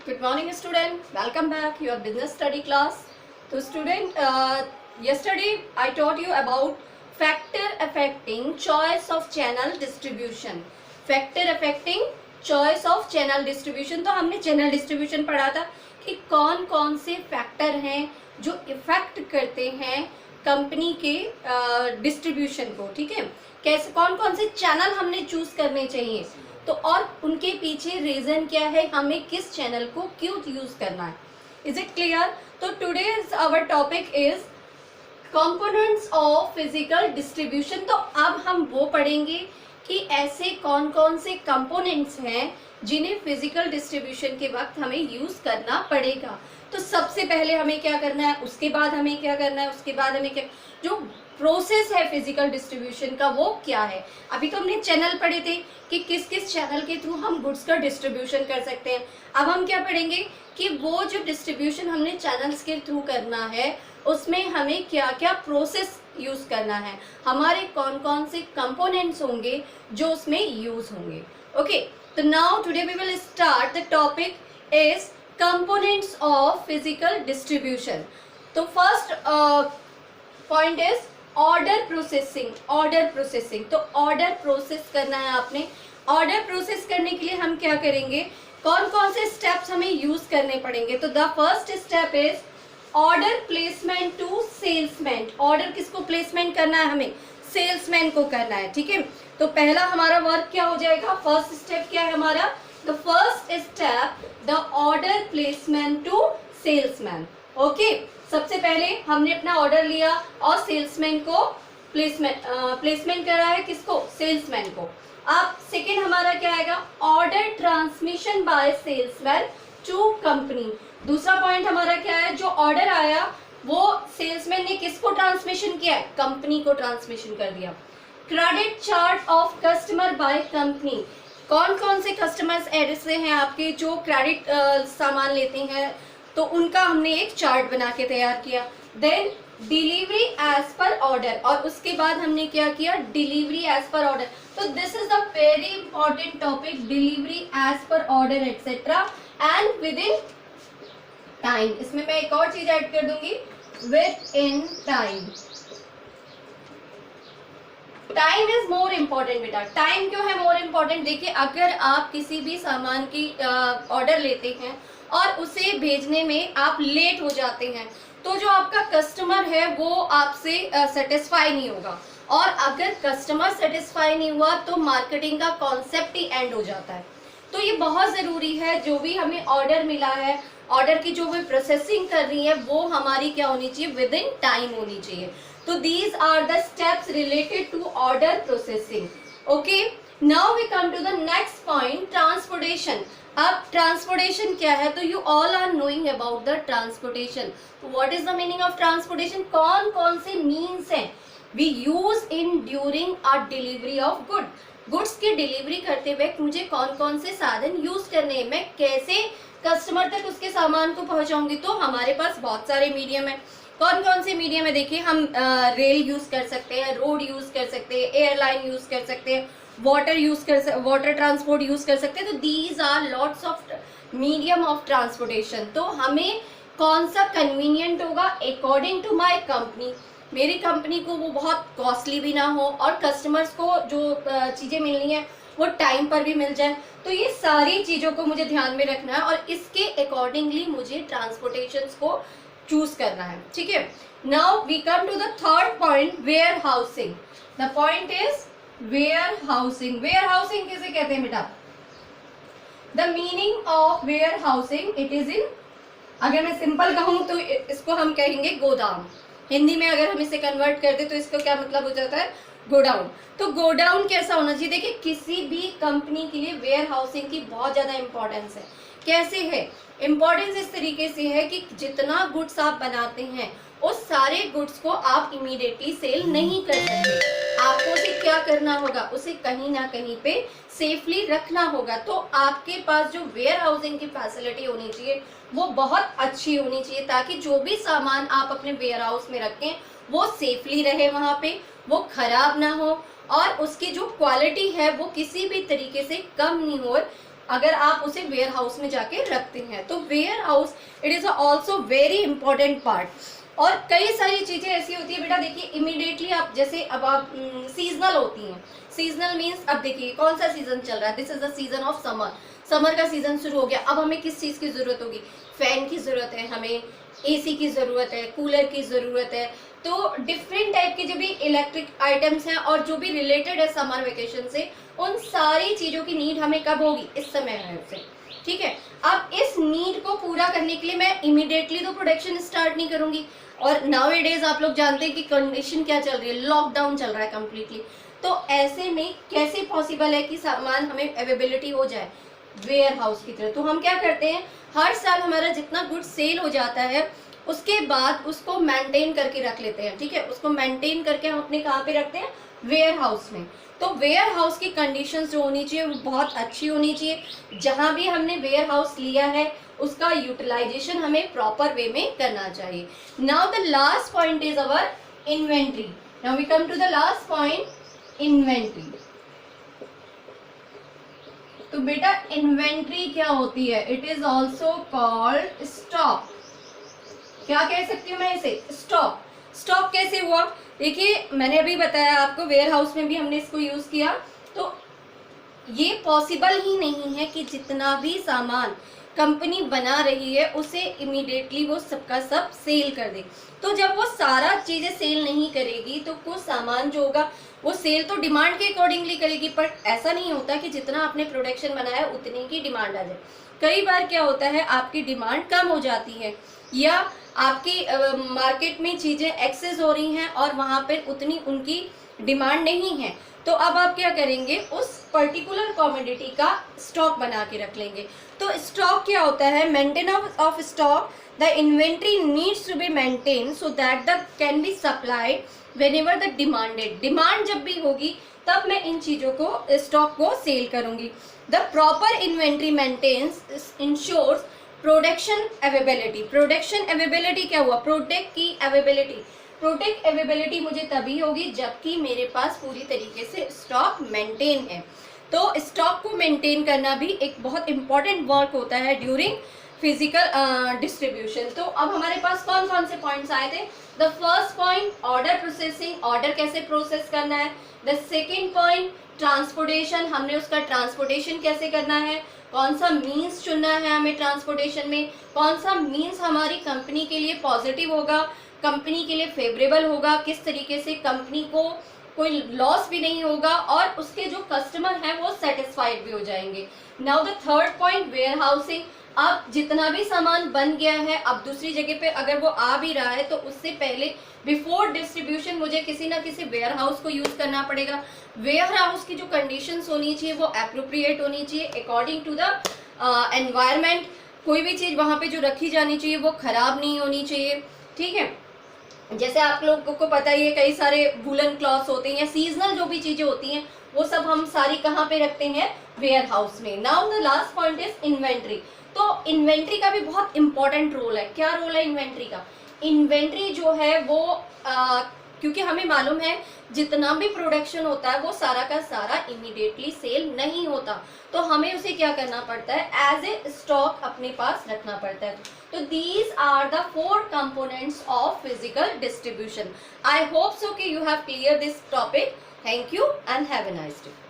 Good morning, student. Welcome back your business study class. So, student, yesterday I taught you about factor affecting choice of channel distribution. Factor affecting choice of channel distribution. तो हमने channel distribution पढ़ा था कि कौन कौन से factor हैं जो इफेक्ट करते हैं कंपनी के डिस्ट्रीब्यूशन को. ठीक है, कैसे कौन कौन से चैनल हमने चूज करने चाहिए, तो और उनके पीछे रीजन क्या है, हमें किस चैनल को क्यों यूज करना है. Is it clear? तो today's our topic is components of physical distribution. तो अब हम वो पढ़ेंगे कि ऐसे कौन कौन से कंपोनेंट्स हैं जिन्हें फिजिकल डिस्ट्रीब्यूशन के वक्त हमें यूज करना पड़ेगा. तो सबसे पहले हमें क्या करना है, उसके बाद हमें क्या करना है, उसके बाद हमें क्या, जो प्रोसेस है फिजिकल डिस्ट्रीब्यूशन का वो क्या है. अभी तो हमने चैनल पढ़े थे कि किस किस चैनल के थ्रू हम गुड्स का डिस्ट्रीब्यूशन कर सकते हैं. अब हम क्या पढ़ेंगे कि वो जो डिस्ट्रीब्यूशन हमने चैनल्स के थ्रू करना है उसमें हमें क्या क्या प्रोसेस यूज करना है, हमारे कौन कौन से कंपोनेंट्स होंगे जो उसमें यूज होंगे. ओके, तो now today we will start the topic is components of physical distribution. तो first point is order processing. Order processing, तो ऑर्डर प्रोसेस करना है आपने. ऑर्डर प्रोसेस करने के लिए हम क्या करेंगे, कौन कौन से स्टेप्स हमें यूज करने पड़ेंगे. तो the first step is order placement to salesman. Order किसको प्लेसमेंट करना है, हमें सेल्समैन को करना है. ठीक है, तो पहला हमारा वर्क क्या हो जाएगा, फर्स्ट स्टेप क्या है हमारा, the first step the order placement to salesman. Okay, सबसे पहले हमने अपना ऑर्डर लिया और सेल्समैन को प्लेसमेंट करा है, किसको, सेल्समैन को. अब सेकेंड हमारा क्या आएगा, order transmission by salesman to company. दूसरा पॉइंट हमारा क्या है, जो ऑर्डर आया वो सेल्समैन ने किसको ट्रांसमिशन किया है, कंपनी को ट्रांसमिशन कर दिया. Credit chart of customer by company. कौन कौन से कस्टमर्स ऐसे हैं आपके जो क्रेडिट सामान लेते हैं, तो उनका हमने एक चार्ट बना के तैयार किया. Then delivery as per order, और उसके बाद हमने क्या किया, डिलीवरी एज पर ऑर्डर. तो this is the very important topic, delivery as per order etcetera and within time. इसमें मैं एक और चीज ऐड कर दूंगी, within time. Time is more important बेटा. टाइम क्यों है मोर इम्पोर्टेंट, देखिए अगर आप किसी भी सामान की ऑर्डर लेते हैं और उसे भेजने में आप लेट हो जाते हैं, तो जो आपका कस्टमर है वो आपसे सेटिस्फाई नहीं होगा, और अगर कस्टमर सेटिस्फाई नहीं हुआ तो मार्केटिंग का कॉन्सेप्ट ही एंड हो जाता है. तो ये बहुत ज़रूरी है, जो भी हमें ऑर्डर मिला है, ऑर्डर की जो भी प्रोसेसिंग कर रही है वो हमारी क्या होनी चाहिए, विद इन टाइम होनी चाहिए. तो these are the steps related to order processing. Okay, now we come to the next point, transportation. अब ट्रांसपोर्टेशन क्या है, तो you all are knowing about the transportation. What is the meaning of transportation, कौन कौन से means हैं we use in during a delivery of good. Goods की डिलीवरी करते वक्त मुझे कौन कौन से साधन यूज करने हैं, मैं कैसे कस्टमर तक उसके सामान को पहुंचाऊंगी. तो हमारे पास बहुत सारे मीडियम है. कौन कौन से मीडियम है, देखिए हम रेल यूज कर सकते हैं, रोड यूज कर सकते हैं, एयरलाइन यूज कर सकते हैं, वाटर ट्रांसपोर्ट यूज कर सकते हैं. तो these are lots of medium of transportation. तो हमें कौन सा कन्वीनियंट होगा अकॉर्डिंग टू माय कंपनी. मेरी कंपनी को वो बहुत कॉस्टली भी ना हो और कस्टमर्स को जो चीज़ें मिलनी है वो टाइम पर भी मिल जाए. तो ये सारी चीज़ों को मुझे ध्यान में रखना है और इसके अकॉर्डिंगली मुझे ट्रांसपोर्टेशन को चूज करना है. ठीक है, now we come to the third point, warehousing. The point is warehousing. Warehousing किसे कहते हैं बेटा, the meaning of warehousing it is in, अगर मैं सिंपल कहूं तो इसको हम कहेंगे गोदाम. हिंदी में अगर हम इसे कन्वर्ट कर दे तो इसको क्या मतलब हो जाता है, गोडाउन. तो गोडाउन कैसा होना चाहिए, देखिए किसी भी कंपनी के लिए वेयर हाउसिंग की बहुत ज्यादा इंपॉर्टेंस है. कैसे है इंपॉर्टेंस, इस तरीके से है कि जितना गुड्स आप बनाते हैं उस सारे गुड्स को आप इमीडिएटली सेल नहीं कर सकते. आपको उसे क्या करना होगा, उसे कहीं ना कहीं पे सेफली रखना होगा. तो आपके पास जो वेयर हाउसिंग की फैसिलिटी होनी चाहिए वो बहुत अच्छी होनी चाहिए, ताकि जो भी सामान आप अपने वेयर हाउस में रखें वो सेफली रहे वहाँ पे, वो खराब ना हो और उसकी जो क्वालिटी है वो किसी भी तरीके से कम नहीं हो, अगर आप उसे वेयर हाउस में जाके रखते हैं। तो warehouse it is also very important part. और कई सारी चीजें ऐसी होती है बेटा, देखिए इमीडिएटली आप जैसे अब आप सीजनल होती हैं। सीजनल मीन्स अब देखिए कौन सा सीजन चल रहा है, this is the season of summer. Summer का सीजन शुरू हो गया, अब हमें किस चीज की जरूरत होगी, फैन की जरूरत है, हमें एसी की जरूरत है, कूलर की जरूरत है। तो डिफरेंट टाइप के जो भी इलेक्ट्रिक आइटम्स हैं और जो भी रिलेटेड है समर वेकेशन से, उन सारी चीजों की नीड हमें कब होगी, इस समय है उसे। ठीक है, अब इस नीड को पूरा करने के लिए मैं इमीडिएटली तो प्रोडक्शन स्टार्ट नहीं करूंगी। और नाउ ए डेज आप लोग जानते हैं कि कंडीशन क्या चल रही है, लॉकडाउन चल रहा है कम्प्लीटली। तो ऐसे में कैसे पॉसिबल है कि सामान हमें अवेलेबिलिटी हो जाए वेयर हाउस की तरह। तो हम क्या करते हैं, हर साल हमारा जितना गुड सेल हो जाता है उसके बाद उसको मेंटेन करके रख लेते हैं। ठीक है, उसको मेंटेन करके हम अपने कहाँ पे रखते हैं, वेयर हाउस में। तो वेयर हाउस की कंडीशंस जो होनी चाहिए वो बहुत अच्छी होनी चाहिए। जहां भी हमने वेयर हाउस लिया है उसका यूटिलाइजेशन हमें प्रॉपर वे में करना चाहिए। Now the last point is our inventory. Now we come to the last point, inventory. तो बेटा इन्वेंट्री क्या होती है, it is also called stock. क्या कह सकती हूँ मैं इसे, स्टॉक। स्टॉक कैसे हुआ, देखिए मैंने अभी बताया आपको, वेयर हाउस में भी हमने इसको यूज किया। तो ये पॉसिबल ही नहीं है कि जितना भी सामान कंपनी बना रही है उसे इमीडिएटली वो सबका सब सेल कर दे। तो जब वो सारा चीजें सेल नहीं करेगी तो कुछ सामान जो होगा वो सेल तो डिमांड के अकॉर्डिंगली करेगी, पर ऐसा नहीं होता कि जितना आपने प्रोडक्शन बनाया उतनी की डिमांड आ जाए। कई बार क्या होता है, आपकी डिमांड कम हो जाती है या आपकी मार्केट में चीजें एक्सेस हो रही हैं और वहां पर उतनी उनकी डिमांड नहीं है। तो अब आप क्या करेंगे, उस पर्टिकुलर कमोडिटी का स्टॉक बना के रख लेंगे। तो स्टॉक क्या होता है, maintenance of stock, the inventory needs to be maintain so that the can be supplied whenever the demanded. Demand जब भी होगी तब मैं इन चीजों को, स्टॉक को सेल करूंगी। The proper inventory maintenance ensures production availability. Production availability क्या हुआ, प्रोडक्ट की अवेलेबिलिटी। प्रोडक्ट अवेलेबिलिटी मुझे तभी होगी जबकि मेरे पास पूरी तरीके से स्टॉक मेंटेन है। तो स्टॉक को मेंटेन करना भी एक बहुत इंपॉर्टेंट वर्क होता है ड्यूरिंग फिजिकल डिस्ट्रीब्यूशन। तो अब हमारे पास कौन कौन से पॉइंट्स आए थे, the first point order processing, order कैसे प्रोसेस करना है। द सेकेंड पॉइंट ट्रांसपोर्टेशन, हमने उसका ट्रांसपोर्टेशन कैसे करना है, कौन सा मीन्स चुनना है हमें ट्रांसपोर्टेशन में, कौन सा मीन्स हमारी कंपनी के लिए पॉजिटिव होगा, कंपनी के लिए फेवरेबल होगा, किस तरीके से कंपनी को कोई लॉस भी नहीं होगा और उसके जो कस्टमर हैं वो सेटिस्फाइड भी हो जाएंगे। Now the third point, warehousing. अब जितना भी सामान बन गया है, अब दूसरी जगह पे अगर वो आ भी रहा है तो उससे पहले बिफोर डिस्ट्रीब्यूशन मुझे किसी ना किसी वेयर हाउस को यूज करना पड़ेगा। वेयर हाउस की जो कंडीशंस होनी चाहिए वो एप्रोप्रिएट होनी चाहिए अकॉर्डिंग टू द एनवायरमेंट। कोई भी चीज वहां पे जो रखी जानी चाहिए वो खराब नहीं होनी चाहिए। ठीक है, जैसे आप लोगों को पता ही है कई सारे वूलन क्लॉथ्स होते हैं या सीजनल जो भी चीजें होती हैं वो सब हम सारी कहाँ पे रखते हैं, वेयर हाउस में। Now the last point is inventory. तो इन्वेंट्री का भी बहुत इंपॉर्टेंट रोल है। क्या रोल है इन्वेंट्री का, इन्वेंट्री जो है वो क्योंकि हमें मालूम है जितना भी प्रोडक्शन होता है वो सारा का सारा इमीडिएटली सेल नहीं होता, तो हमें उसे क्या करना पड़ता है, एज ए स्टॉक अपने पास रखना पड़ता है। तो these are the 4 components of physical distribution. I hope so कि you have clear this topic. Thank you and have a nice day.